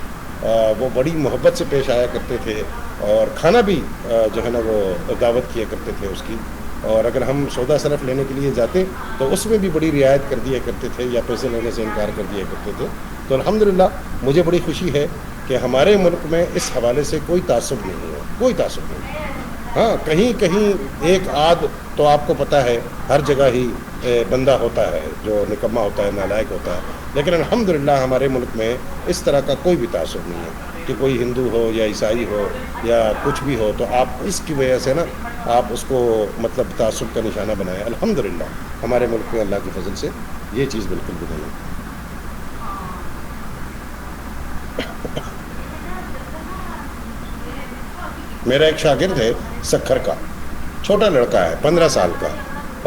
وہ بڑی محبت سے پیش آیا کرتے تھے اور کھانا بھی جو ہے نا وہ دعوت کیا کرتے تھے اس کی. اور اگر ہم سودا صرف لینے کے لیے جاتے تو اس میں بھی بڑی رعایت کر دیا کرتے تھے یا پیسے لینے سے انکار کر دیا کرتے تھے. تو الحمدللہ مجھے بڑی خوشی ہے کہ ہمارے ملک میں اس حوالے سے کوئی تعصب نہیں ہے، کوئی تعصب نہیں. ہاں کہیں کہیں ایک آدھ تو آپ کو پتہ ہے ہر جگہ ہی بندہ ہوتا ہے جو نکمہ ہوتا ہے، نالائق ہوتا ہے، لیکن الحمدللہ ہمارے ملک میں اس طرح کا کوئی بھی تعصب نہیں ہے کہ کوئی ہندو ہو یا عیسائی ہو یا کچھ بھی ہو تو آپ اس کی وجہ سے نا آپ اس کو مطلب تعصب کا نشانہ بنائیں. الحمدللہ ہمارے ملک میں اللہ کے فضل سے یہ چیز بالکل بھی نہیں ہے. میرا ایک شاگرد ہے سکھر کا، چھوٹا لڑکا ہے 15 سال کا،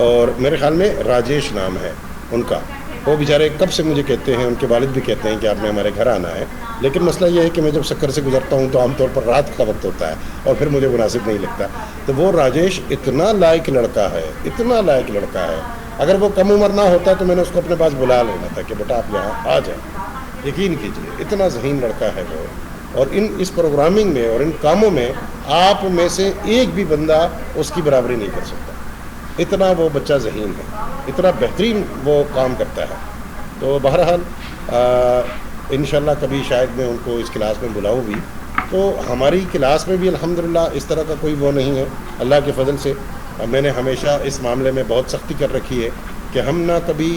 اور میرے خیال میں راجیش نام ہے ان کا. وہ بیچارے کب سے مجھے کہتے ہیں، ان کے والد بھی کہتے ہیں کہ آپ نے ہمارے گھر آنا ہے. لیکن مسئلہ یہ ہے کہ میں جب سکھر سے گزرتا ہوں تو عام طور پر رات کا وقت ہوتا ہے اور پھر مجھے مناسب نہیں لگتا. تو وہ راجیش اتنا لائق لڑکا ہے، اتنا لائق لڑکا ہے. اگر وہ کم عمر نہ ہوتا تو میں نے اس کو اپنے پاس بلا لینا تھا کہ بیٹا آپ یہاں آ جائیں. یقین کیجیے اتنا ذہین لڑکا ہے وہ. اور اس پروگرامنگ میں اور ان کاموں میں آپ میں سے ایک بھی بندہ اس کی برابری نہیں کر سکتا. اتنا وہ بچہ ذہین ہے، اتنا بہترین وہ کام کرتا ہے. تو بہرحال انشاءاللہ کبھی شاید میں ان کو اس کلاس میں بلاؤں بھی. تو ہماری کلاس میں بھی الحمدللہ اس طرح کا کوئی وہ نہیں ہے اللہ کے فضل سے. میں نے ہمیشہ اس معاملے میں بہت سختی کر رکھی ہے کہ ہم نہ کبھی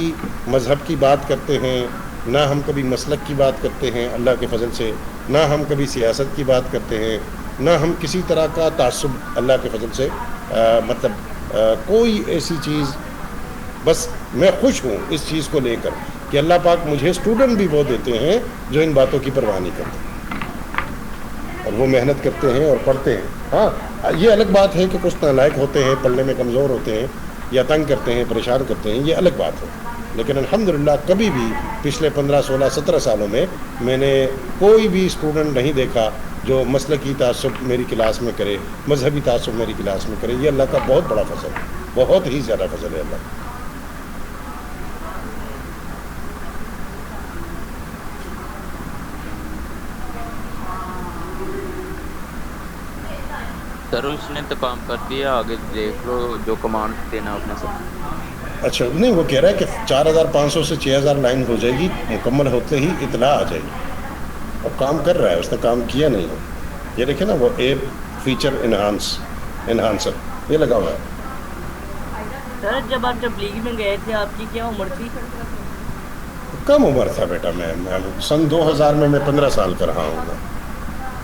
مذہب کی بات کرتے ہیں، نہ ہم کبھی مسلک کی بات کرتے ہیں اللہ کے فضل سے، نہ ہم کبھی سیاست کی بات کرتے ہیں، نہ ہم کسی طرح کا تعصب اللہ کے فضل سے کوئی ایسی چیز. بس میں خوش ہوں اس چیز کو لے کر کہ اللہ پاک مجھے اسٹوڈنٹ بھی وہ دیتے ہیں جو ان باتوں کی پرواہ نہیں کرتے اور وہ محنت کرتے ہیں اور پڑھتے ہیں. ہاں یہ الگ بات ہے کہ کچھ نالائق ہوتے ہیں، پڑھنے میں کمزور ہوتے ہیں یا تنگ کرتے ہیں، پریشان کرتے ہیں، یہ الگ بات ہے. لیکن الحمدللہ کبھی بھی پچھلے 15 16 17 سالوں میں نے کوئی بھی اسٹوڈنٹ نہیں دیکھا جو مسلکی تعصب میری کلاس میں کرے، مذہبی تعصب میری کلاس میں کرے. یہ اللہ کا بہت بڑا فضل ہے، بہت ہی زیادہ فضل ہے اللہ. سر اس نے تو کام کر دیا، آگے دیکھ لو جو کمانڈ دینا اپنے سے. اچھا نہیں، وہ کہہ رہا ہے کہ 4500 سے 6000 لائن ہو جائے گی، مکمل ہوتے ہی اطلاع آ جائے گی. اور کام کر رہا ہے، اس نے کام کیا نہیں ہے. یہ دیکھیں نا وہ ایپ فیچر انہانسر یہ لگا ہوا ہے. سر جب آپ تبلیغ میں گئے تھے آپ کی کیا عمر تھی؟ کم عمر تھا بیٹا. میں سن 2000 میں 15 سال کا رہا ہوں.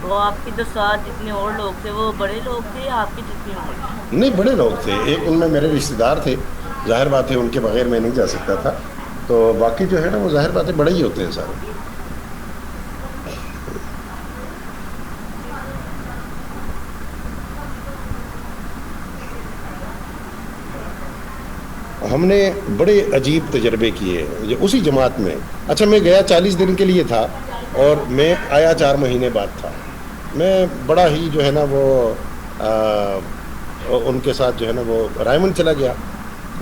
تو آپ کی جو ساتھ جتنے اور لوگ تھے وہ بڑے لوگ تھے یا آپ کی جتنی عمر تھی؟ نہیں بڑے لوگ تھے. ایک ان میں میرے رشتہ دار تھے ظاہر بات ہے उनके बगैर मैं नहीं जा सकता था, तो बाकी जो है ना वो ज़ाहिर बात है बड़े ही होते हैं सारे. हमने बड़े अजीब तजर्बे किए उसी जमात में. अच्छा, मैं गया 40 दिन के लिए था और मैं आया 4 महीने बाद था. मैं बड़ा ही जो है ना वो उनके साथ जो है ना वो रायमंड चला गया,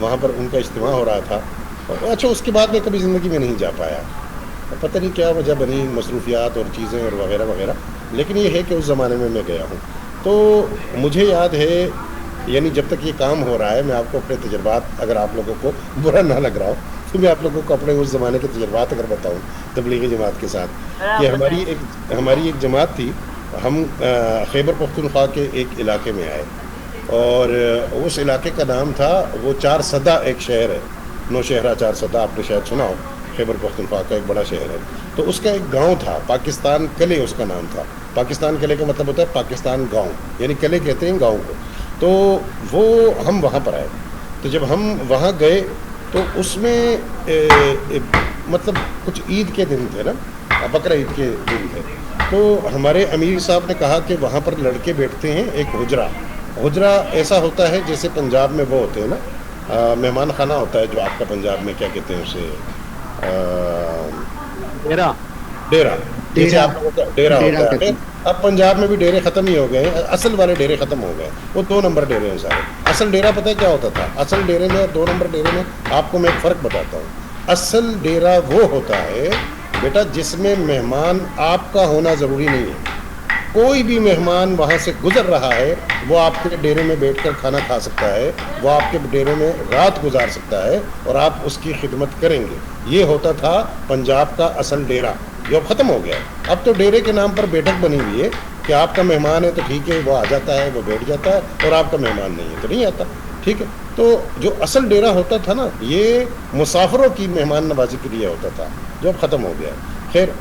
वहाँ पर उनका इज्तिमा हो रहा था. अच्छा, उसके बाद मैं कभी ज़िंदगी में नहीं जा पाया, पता नहीं क्या वजह बनी, मसरूफियात और चीज़ें और वगैरह वगैरह. लेकिन ये है कि उस ज़माने में मैं गया हूँ, तो मुझे याद है, यानी जब तक ये काम हो रहा है, मैं आपको अपने तजर्बात, अगर आप लोगों को बुरा ना लग रहा हो तो मैं आप लोगों को अपने उस ज़माने के तजर्बात अगर बताऊँ तबलीगी जमात के साथ, कि हमारी एक जमात थी. हम खैबर पख्तूनख्वा के एक इलाके में आए और उस इलाके का नाम था, वो 4 सदा एक शहर है, नौशहरा 4 सदा, आपने शायद सुना हो, खैबर पख्तूनख्वा का एक बड़ा शहर है. तो उसका एक गांव था, पाकिस्तान कले उसका नाम था. पाकिस्तान कले का मतलब होता है पाकिस्तान गांव, यानी कले कहते हैं गांव को. तो वो हम वहाँ पर आए, तो जब हम वहाँ गए तो उसमें मतलब कुछ ईद के दिन थे ना, बकरा ईद के दिन थे. तो हमारे अमीर साहब ने कहा कि वहाँ पर लड़के बैठते हैं, एक हुजरा ऐसा होता है जैसे पंजाब में वो होते हैं ना, मेहमान खाना होता है, जो आपका पंजाब में क्या कहते हैं उसे, डेरा. जैसे आप लोगों का डेरा होता है. अब पंजाब में भी डेरे ख़त्म ही हो गए हैं, असल वाले डेरे ख़त्म हो गए, वो 2 नंबर डेरे हैं सारे. असल डेरा पता है क्या होता था? असल डेरे में और 2 नंबर डेरे में आपको मैं एक फ़र्क बताता हूँ. असल डेरा वो होता है बेटा जिसमें मेहमान आपका होना ज़रूरी नहीं है. कोई भी मेहमान वहाँ से गुजर रहा है, वो आपके डेरे में बैठकर खाना खा सकता है, वो आपके डेरे में रात गुजार सकता है और आप उसकी खिदमत करेंगे. ये होता था पंजाब का असल डेरा, जो अब ख़त्म हो गया है. अब तो डेरे के नाम पर बैठक बनी हुई है कि आपका मेहमान है तो ठीक है, वो आ जाता है, वो बैठ जाता है, और आपका मेहमान नहीं है तो नहीं आता. ठीक है, तो जो असल डेरा होता था ना, ये मुसाफिरों की मेहमान नवाजी के लिए होता था, जो अब ख़त्म हो गया है. खैर,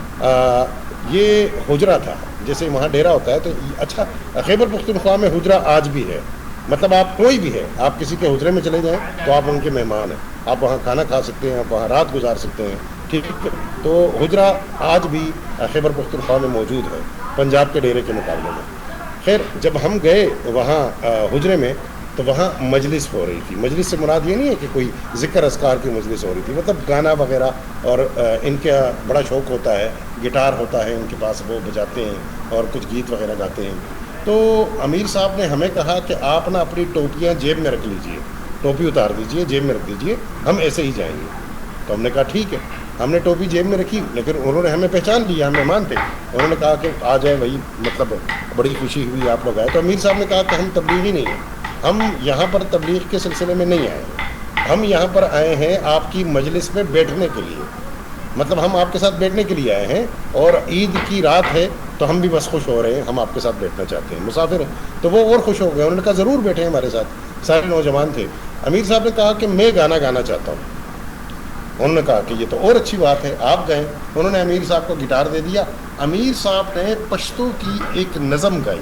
ये हुजरा था, जैसे वहाँ डेरा होता है. तो अच्छा, खैबर पख्तूनख्वा में हुजरा आज भी है, मतलब आप कोई भी है, आप किसी के हुजरे में चले जाएं तो आप उनके मेहमान हैं, आप वहाँ खाना खा सकते हैं, आप वहाँ रात गुजार सकते हैं. ठीक है, तो हुजरा आज भी खैबर पख्तूनख्वा में मौजूद है, पंजाब के डेरे के मुकाबले में. खैर, जब हम गए वहाँ हुजरे में, तो वहाँ मजलिस हो रही थी. मजलिस से मुराद ये नहीं है कि कोई ज़िक्र अस्कार की मजलिस हो रही थी, मतलब गाना वगैरह, और इनका बड़ा शौक़ होता है, गिटार होता है इनके पास, वो बजाते हैं और कुछ गीत वगैरह गाते हैं. तो अमीर साहब ने हमें कहा कि आप ना अपनी टोपियाँ जेब में रख लीजिए, टोपी उतार दीजिए, जेब में रख दीजिए, हम ऐसे ही जाएंगे. तो हमने कहा ठीक है, हमने टोपी जेब में रखी, लेकिन उन्होंने हमें पहचान लिया, हम मेहमान थे. उन्होंने कहा कि आ जाए भाई, मतलब बड़ी खुशी हुई आप लोग आए. तो अमीर साहब ने कहा कि हम तबलीगी नहीं हैं, हम यहाँ पर तबलीग के सिलसिले में नहीं आए हैं, हम यहाँ पर आए हैं आपकी मजलिस में बैठने के लिए, मतलब हम आपके साथ बैठने के लिए आए हैं, और ईद की रात है तो हम भी बस खुश हो रहे हैं, हम आपके साथ बैठना चाहते हैं, मुसाफिर हैं. तो वो और खुश हो गए, उन्होंने कहा ज़रूर बैठे हमारे साथ. सारे नौजवान थे. अमीर साहब ने कहा कि मैं गाना गाना चाहता हूँ. उन्होंने कहा कि ये तो और अच्छी बात है, आप गए. उन्होंने अमीर साहब को गिटार दे दिया. अमीर साहब ने पश्तो की एक नज़म गाई,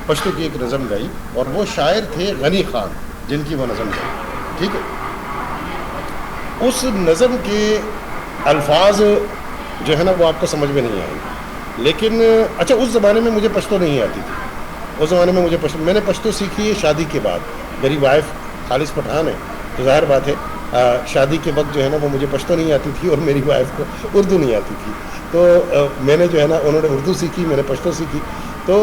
पश्तो की एक नज़म गाई, और वो शायर थे गनी खान, जिनकी वो नज़म गाई. ठीक है, उस नज़म के अल्फाज जो है ना वो आपको समझ में नहीं आएंगे. लेकिन अच्छा, उस ज़माने में मुझे पश्तो नहीं आती थी, उस ज़माने में मुझे मैंने पश्तो सीखी है शादी के बाद. मेरी वाइफ खालिस पठान है, तो ज़ाहिर बात है शादी के वक्त जो है ना वो मुझे पश्तो नहीं आती थी, और मेरी वाइफ को उर्दू नहीं आती थी. तो मैंने जो है ना, उन्होंने उर्दू सीखी, मैंने पश्तो सीखी. तो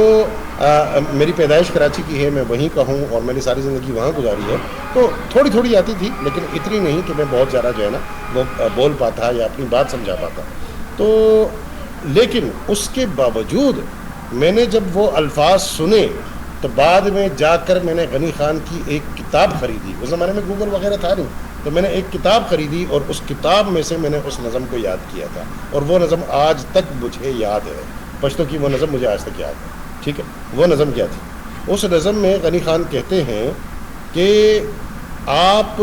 मेरी पैदाइश कराची की है, मैं वहीं का हूँ, और मैंने सारी ज़िंदगी वहाँ गुजारी है. तो थोड़ी थोड़ी आती थी, लेकिन इतनी नहीं कि मैं बहुत ज़्यादा जो है ना वो बोल पाता या अपनी बात समझा पाता. तो लेकिन उसके बावजूद मैंने जब वो अल्फाज सुने, तो बाद में जाकर मैंने गनी खान की एक किताब ख़रीदी. उस ज़माने में गूगल वगैरह था नहीं, तो मैंने एक किताब ख़रीदी, और उस किताब में से मैंने उस नज़म को याद किया था, और वो नज़म आज तक मुझे याद है. पश्तो की वो नज़म मुझे आज तक याद है. ठीक है, वो नज़म क्या थी? उस नज़म में गनी खान कहते हैं कि आप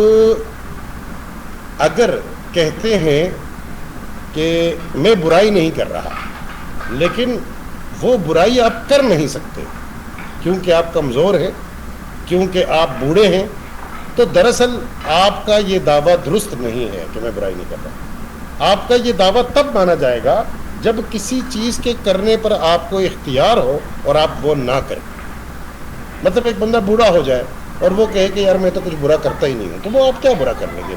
अगर कहते हैं कि मैं बुराई नहीं कर रहा, लेकिन वो बुराई आप कर नहीं सकते, क्योंकि आप कमज़ोर हैं, क्योंकि आप बूढ़े हैं, تو دراصل آپ کا یہ دعویٰ درست نہیں ہے کہ میں برائی نہیں کر رہا. آپ کا یہ دعویٰ تب مانا جائے گا جب کسی چیز کے کرنے پر آپ کو اختیار ہو اور آپ وہ نہ کریں. مطلب ایک بندہ بوڑھا ہو جائے اور وہ کہے کہ یار میں تو کچھ برا کرتا ہی نہیں ہوں, تو وہ آپ کیا برا کر لیں گے؟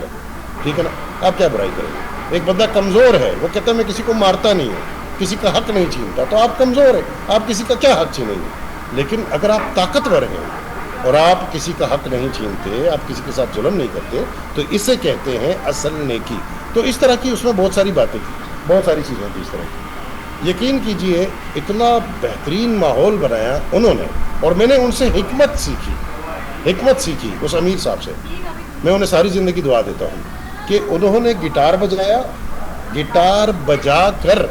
ٹھیک ہے نا, آپ کیا برائی کریں گے؟ ایک بندہ کمزور ہے, وہ کہتا ہے میں کسی کو مارتا نہیں ہوں, کسی کا حق نہیں چھینتا, تو آپ کمزور ہیں, آپ کسی کا کیا حق چھینیں گے؟ لیکن اگر آپ طاقتور ہیں اور آپ کسی کا حق نہیں چھینتے, آپ کسی کے ساتھ ظلم نہیں کرتے, تو اسے کہتے ہیں اصل نیکی. تو اس طرح کی اس میں بہت ساری باتیں تھیں, بہت ساری چیزیں تھیں اس طرح کی. یقین کیجئے اتنا بہترین ماحول بنایا انہوں نے, اور میں نے ان سے حکمت سیکھی اس امیر صاحب سے. میں انہیں ساری زندگی دعا دیتا ہوں کہ انہوں نے گٹار بجایا, گٹار بجا کر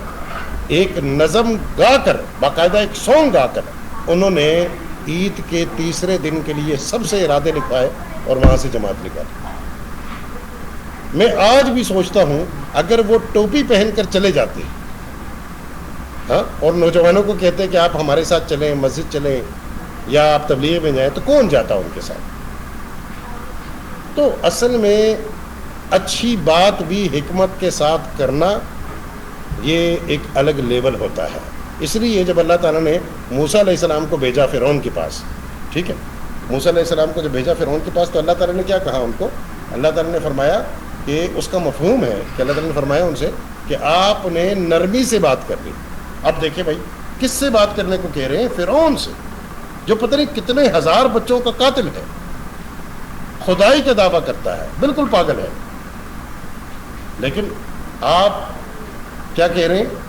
ایک نظم گا کر, باقاعدہ ایک سانگ گا کر, انہوں نے عید کے تیسرے دن کے لیے سب سے ارادے لکھوائے اور وہاں سے جماعت نکالی. میں آج بھی سوچتا ہوں اگر وہ ٹوپی پہن کر چلے جاتے ہاں, اور نوجوانوں کو کہتے کہ آپ ہمارے ساتھ چلیں, مسجد چلیں, یا آپ تبلیغ میں جائیں, تو کون جاتا ان کے ساتھ؟ تو اصل میں اچھی بات بھی حکمت کے ساتھ کرنا یہ ایک الگ لیول ہوتا ہے. اس لیے جب اللہ تعالیٰ نے موسیٰ علیہ السلام کو بھیجا فرعون کے پاس, ٹھیک ہے, موسیٰ علیہ السلام کو جب بھیجا فرعون کے پاس, تو اللہ تعالیٰ نے کیا کہا ان کو؟ اللہ تعالیٰ نے فرمایا کہ اس کا مفہوم ہے کہ اللہ تعالیٰ نے فرمایا ان سے کہ آپ نے نرمی سے بات کر لی. اب دیکھیں بھائی, کس سے بات کرنے کو کہہ رہے ہیں؟ فرعون سے, جو پتہ نہیں کتنے ہزار بچوں کا قاتل ہے, خدائی کا دعویٰ کرتا ہے, بالکل پاگل ہے. لیکن آپ کیا کہہ رہے ہیں؟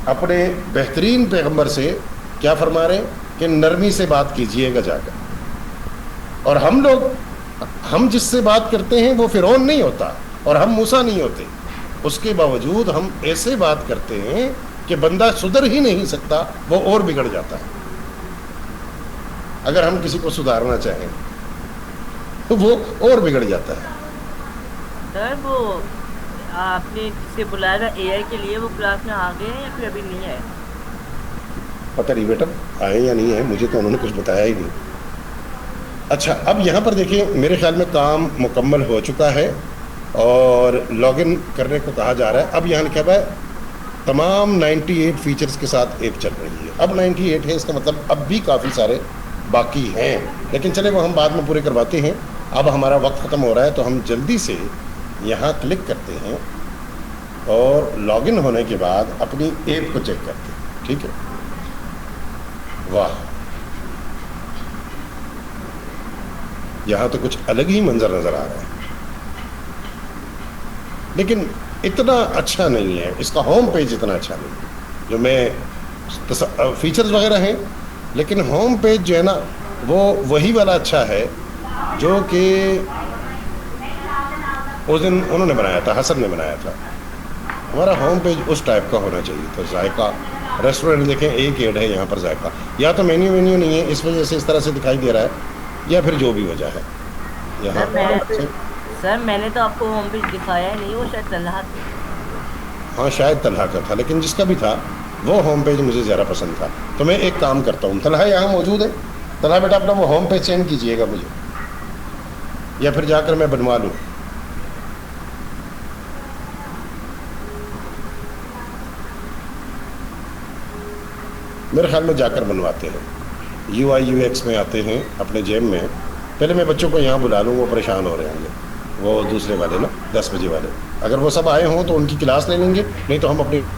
اپنے بہترین پیغمبر سے کیا فرما رہے ہیں کہ نرمی سے بات کیجئے گا جا کر. اور ہم جس سے بات کرتے ہیں وہ فرعون نہیں ہوتا اور ہم موسیٰ نہیں ہوتے, اس کے باوجود ہم ایسے بات کرتے ہیں کہ بندہ سدھر ہی نہیں سکتا, وہ اور بگڑ جاتا ہے. اگر ہم کسی کو سدھارنا چاہیں تو وہ اور بگڑ جاتا ہے. سر وہ آپ نے کسے بلایا تھا اے آئی کے لیے, وہ کلاس میں آ گئے ہیں یا پھر ابھی نہیں آئے؟ پتہ نہیں بیٹا آئے یا نہیں آئے, مجھے تو انہوں نے کچھ بتایا ہی نہیں. اچھا, اب یہاں پر دیکھیں, میرے خیال میں کام مکمل ہو چکا ہے اور لاگ ان کرنے کو کہا جا رہا ہے. اب یہاں لکھا ہوا ہے تمام 98 فیچرز کے ساتھ ایپ چل رہی ہے. اب 98 ہے, اس کا مطلب اب بھی کافی سارے باقی ہیں, لیکن چلے وہ ہم بعد میں پورے کرواتے ہیں. اب ہمارا وقت ختم ہو رہا ہے, تو ہم جلدی سے یہاں کلک کرتے ہیں اور لاگ ان ہونے کے بعد اپنی ایپ کو چیک کرتے ہیں. ٹھیک ہے, واہ, یہاں تو کچھ الگ ہی منظر نظر آ رہا ہے, لیکن اتنا اچھا نہیں ہے. اس کا ہوم پیج اتنا اچھا نہیں ہے. جو میں فیچرز وغیرہ ہیں, لیکن ہوم پیج جو ہے نا وہ وہی والا اچھا ہے جو کہ اس دن انہوں نے بنایا تھا, حسن نے بنایا تھا. ہمارا ہوم پیج اس ٹائپ کا ہونا چاہیے تھا. ذائقہ ریسٹورنٹ دیکھیں, ایک ایڈ ہے یہاں پر ذائقہ, یا تو مینیو نہیں ہے اس وجہ سے اس طرح سے دکھائی دے رہا ہے, یا پھر جو بھی وجہ ہے یہاں. سر میں نے تو آپ کو ہوم پیج دکھایا ہی نہیں, وہ شاید طلحہ تھا. ہاں شاید طلحہ کا تھا, لیکن جس کا بھی تھا وہ ہوم پیج مجھے زیادہ پسند تھا. تو میں ایک کام کرتا ہوں, طلحہ یہاں موجود ہے, طلحہ بیٹا اپنا وہ ہوم پیج سینڈ کیجیے گا مجھے, یا پھر جا کر میں بنوا لوں. میرے خیال میں جا کر بنواتے ہیں. یو آئی یو ایکس میں آتے ہیں اپنے جیم میں. پہلے میں بچوں کو یہاں بلا لوں, وہ پریشان ہو رہے ہوں گے, وہ دوسرے والے نا 10 بجے والے. اگر وہ سب آئے ہوں تو ان کی کلاس لے لیں گے, نہیں تو ہم اپنی